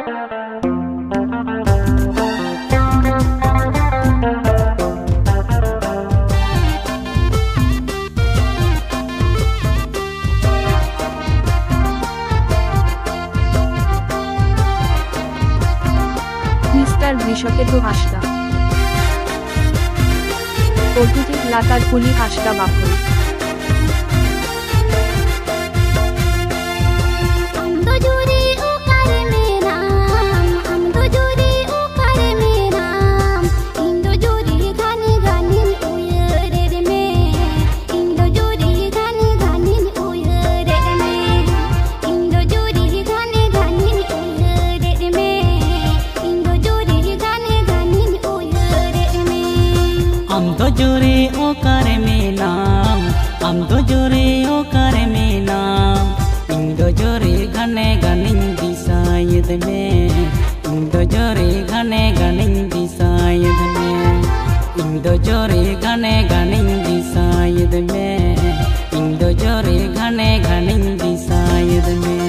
Mister বৃষকে তো হাসটা পটুটি লাতার কুলি হাসটা বাপন जोरे ओकर में नाम हम तो जोरे ओकर में नाम इंदो जोरे घने घनिन दिसायद में इंदो जोरे घने घनिन दिसायद में इंदो जोरे घने घनिन दिसायद में इंदो जोरे घने घनिन दिसायद में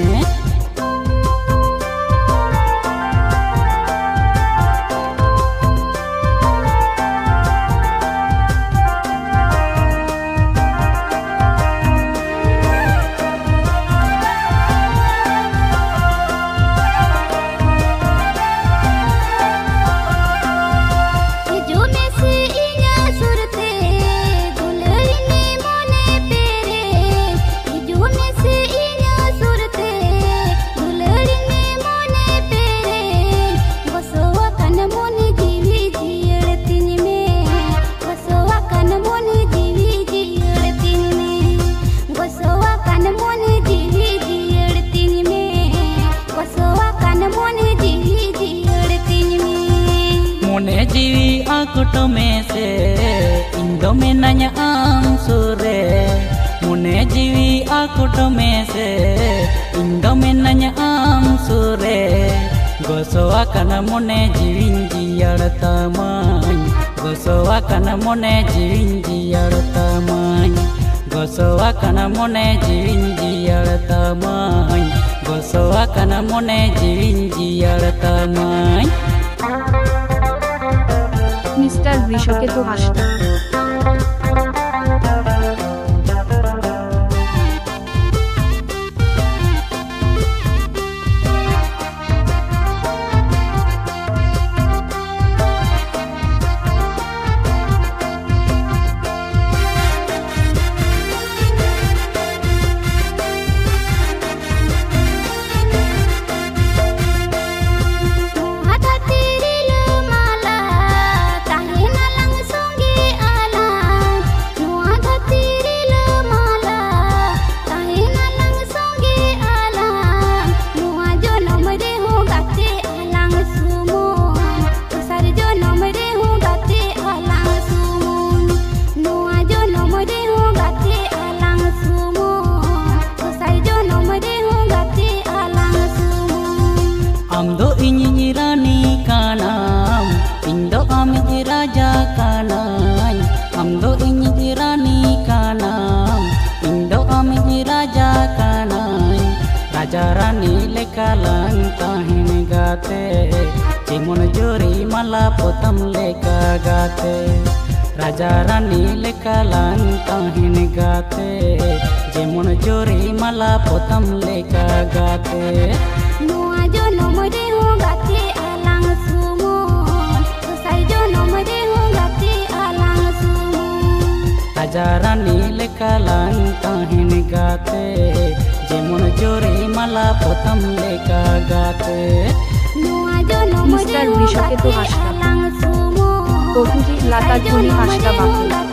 मोने जीवी आकुट में से इंदो में नया आम सुरे मोने जीवी आकुट में से इंदो में नया आम सुरे गोसोआ कन मोने जीविन जियर तमाई गोसोआ कन मोने जीविन जियर तमाई गोसोआ कन मोने जीविन जियर तमाई गोसोआ कन मोने जीविन जियर तमाई মিস্টার বৃষকে তো হাসটা Amdo inyi rani kanam, indo ami raja kanai. Amdo inyi rani kanam, indo ami raja kanai. Raja rani lekalan tahin gate, cimon jori mala potam leka gate. Raja rani lekalan tahin gate, cimon jori mala potam leka gate. Rajarani lekalan tahin gate, jemon jori mala potam leka gate. Mister বৃষকে তো হাসটা পটুটি লাতার কুলি হাসটা বাপন